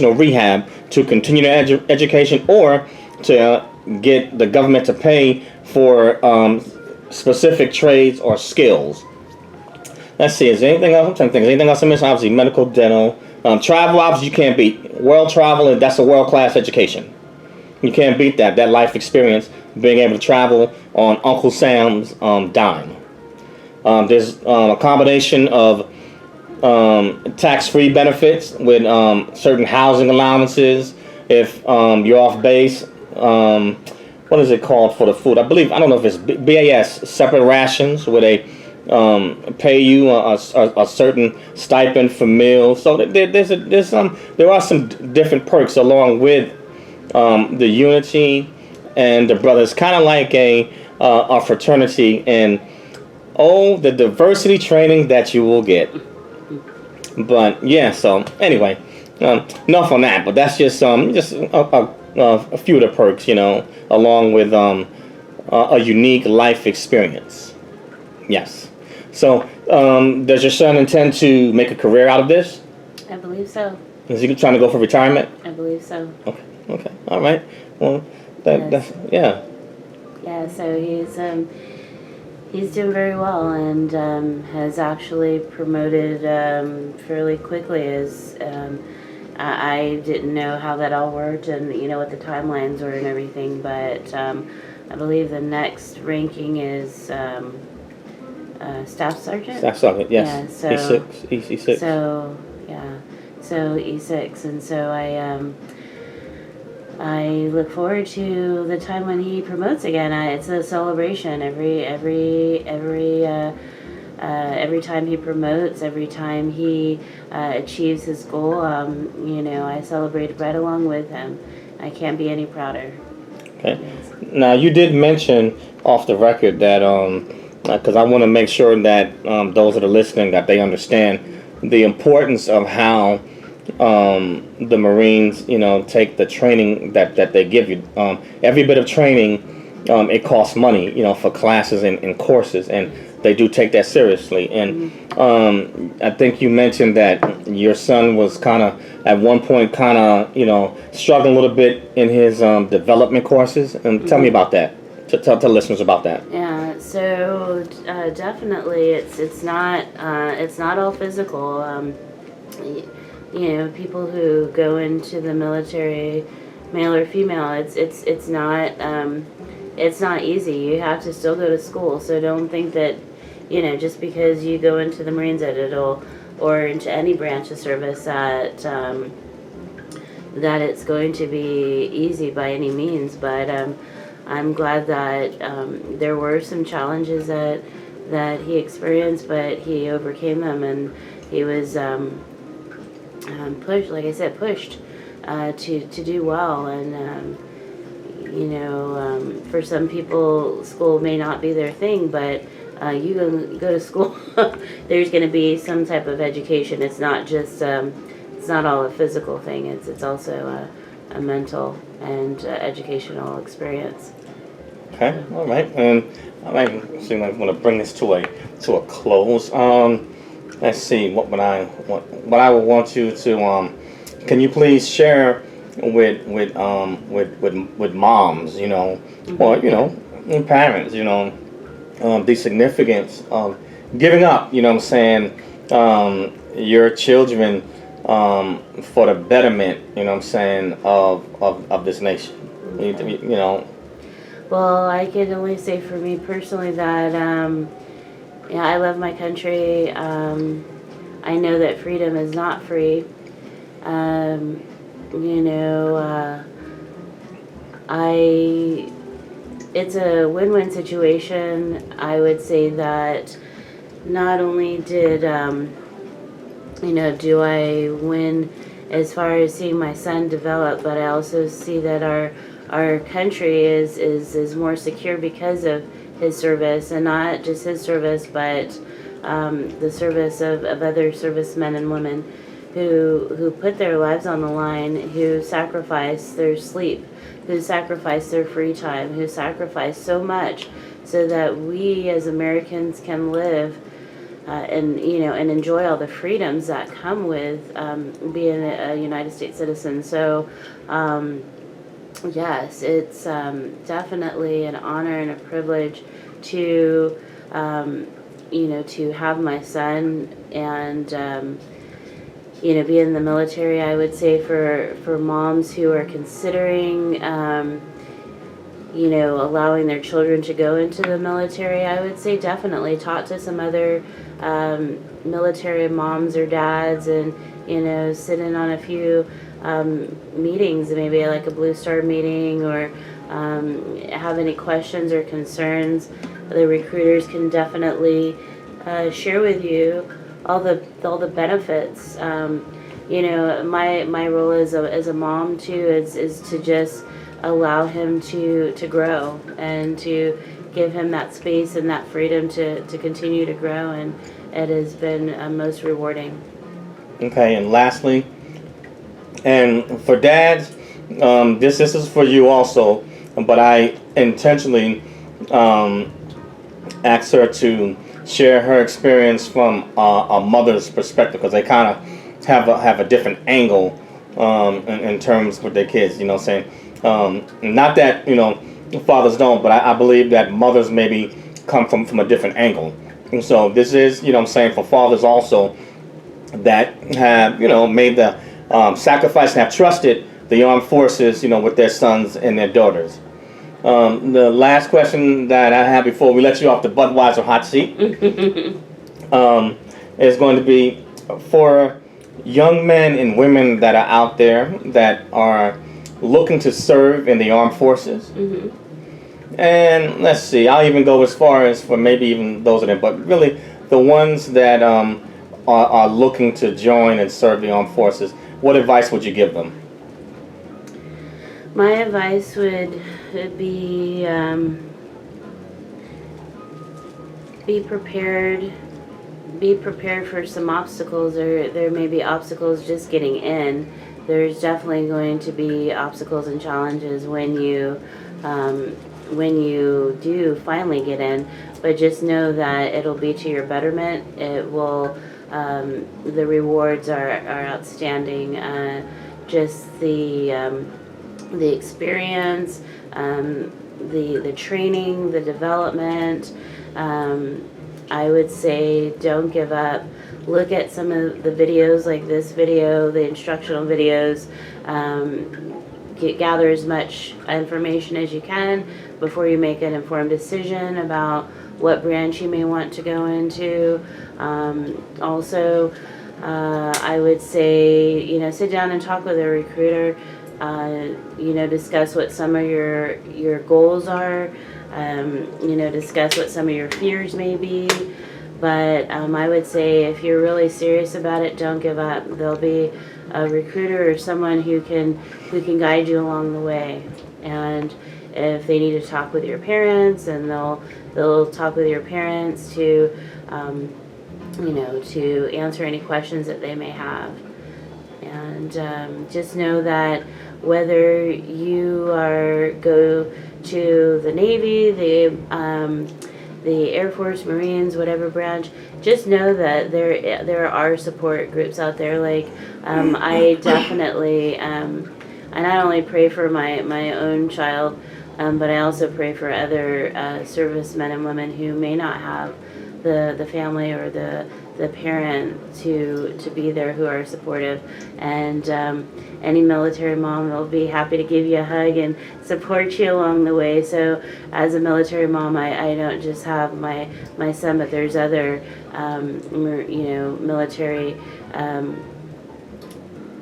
rehab to continue their education, or to get the government to pay for specific trades or skills. Let's see, is there anything else? I'm trying to think. Is there anything else I missed? Obviously, medical, dental. Travel, obviously, you can't beat. World travel, that's a world-class education. You can't beat that. That life experience, being able to travel on Uncle Sam's dime. There's a combination of tax-free benefits with certain housing allowances. If you're off base, what is it called for the food? I don't know if it's BAS, separate rations, where they pay you a certain stipend for meals. So there are some different perks along with the unity and the brothers, kind of like a fraternity, and the diversity training that you will get. But yeah, so anyway, enough on that. But that's just a few of the perks, along with a unique life experience. Yes. So, does your son intend to make a career out of this? I believe so. Is he trying to go for retirement? I believe so. Okay. All right. Well, that's yeah. Yeah. So he's doing very well, and has actually promoted fairly quickly. As I didn't know how that all worked, and what the timelines were and everything, but I believe the next ranking is staff sergeant. Staff sergeant, yes. Yeah, so E6. So yeah, so E6, and so I look forward to the time when he promotes again. It's a celebration every time he promotes, every time he achieves his goal. I celebrate right along with him. I can't be any prouder. Okay. Now, you did mention off the record that because I want to make sure that those that are listening, that they understand the importance of how the Marines, take the training that they give you. Every bit of training, it costs money, for classes and courses, and they do take that seriously. And I think you mentioned that your son was kind of, at one point, struggling a little bit in his development courses. And tell me about that. Tell listeners about that. Yeah, so definitely, it's not all physical. People who go into the military, male or female, it's not easy. You have to still go to school. So don't think that just because you go into the Marines or into any branch of service that it's going to be easy by any means. But I'm glad that there were some challenges that he experienced, but he overcame them, and he was pushed to do well. And for some people, school may not be their thing, but you go to school, there's going to be some type of education. It's not just it's not all a physical thing. It's also a mental and educational experience. Okay, all right, and I want to bring this to a close. Let's see, what I would want you to can you please share with moms, or parents, the significance of giving up, your children for the betterment, of this nation, Well, I can only say for me personally that I love my country. I know that freedom is not free. It's a win-win situation. I would say that not only did do I win as far as seeing my son develop, but I also see that our country is more secure because of his service, and not just his service, but the service of other servicemen and women who put their lives on the line, who sacrifice their sleep, who sacrifice their free time, who sacrifice so much so that we as Americans can live and enjoy all the freedoms that come with being a United States citizen. So, yes, it's definitely an honor and a privilege to, to have my son and, be in the military. I would say for moms who are considering, allowing their children to go into the military, I would say definitely talk to some other military moms or dads and, sit in on a few meetings, maybe like a Blue Star meeting, or have any questions or concerns. The recruiters can definitely share with you all the benefits. My role as a mom too is to just allow him to grow and to give him that space and that freedom to continue to grow, and it has been most rewarding. Okay, and lastly, and for dads, this is for you also, but I intentionally asked her to share her experience from a mother's perspective, because they kind of have a different angle in terms with their kids. Not that fathers don't, but I believe that mothers maybe come from a different angle. And so this is for fathers also that have made the sacrifice and have trusted the armed forces with their sons and their daughters. The last question that I have before we let you off the Budweiser hot seat is going to be for young men and women that are out there that are looking to serve in the armed forces. Mm-hmm. And let's see, I'll even go as far as for maybe even those of them, but really the ones that are looking to join and serve the armed forces. What advice would you give them? My advice would be prepared. Be prepared for some obstacles, or there may be obstacles just getting in. There's definitely going to be obstacles and challenges when you do finally get in, but just know that it'll be to your betterment. It will, the rewards are outstanding. Just the experience, the training, the development. I would say don't give up. Look at some of the videos like this video, the instructional videos. Gather as much information as you can before you make an informed decision about what branch you may want to go into. Also, I would say, sit down and talk with a recruiter. Discuss what some of your goals are. Discuss what some of your fears may be. But I would say if you're really serious about it, don't give up. There'll be a recruiter or someone who can guide you along the way. And if they need to talk with your parents, and they'll talk with your parents to to answer any questions that they may have. And just know that whether you go to the Navy, the Air Force, Marines, whatever branch, just know that there are support groups out there. Like I definitely, I not only pray for my own child, but I also pray for other servicemen and women who may not have the family or the parent to be there, who are supportive. And any military mom will be happy to give you a hug and support you along the way. So as a military mom, I don't just have my son, but there's other military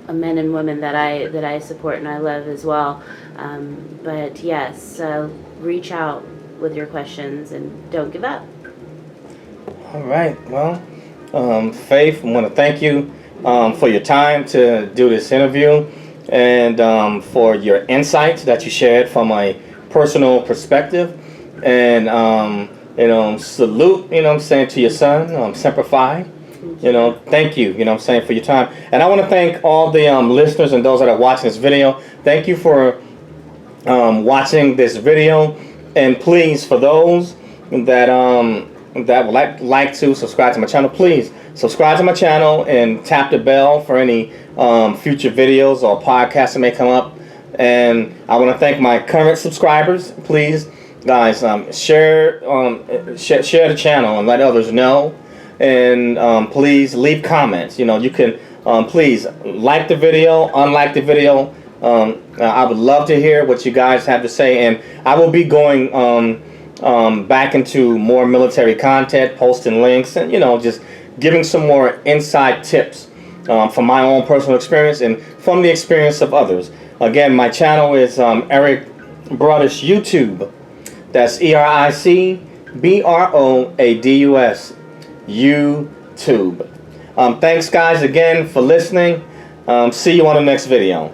men and women that I support and I love as well. But yes, reach out with your questions and don't give up. All right. Well, Faith, I want to thank you for your time to do this interview, and for your insights that you shared from a personal perspective. And salute, to your son, Semper Fi. Thank you, for your time. And I want to thank all the listeners and those that are watching this video. Thank you for watching this video. And please, for those that that would like to subscribe to my channel, please subscribe to my channel and tap the bell for any future videos or podcasts that may come up. And I want to thank my current subscribers. Please, guys, share the channel and let others know. And please leave comments. You can please like the video, unlike the video. I would love to hear what you guys have to say, and I will be going back into more military content, posting links, and just giving some more inside tips from my own personal experience and from the experience of others. Again, my channel is Eric Broadus YouTube. That's EricBroadus YouTube. Thanks, guys, again for listening. See you on the next video.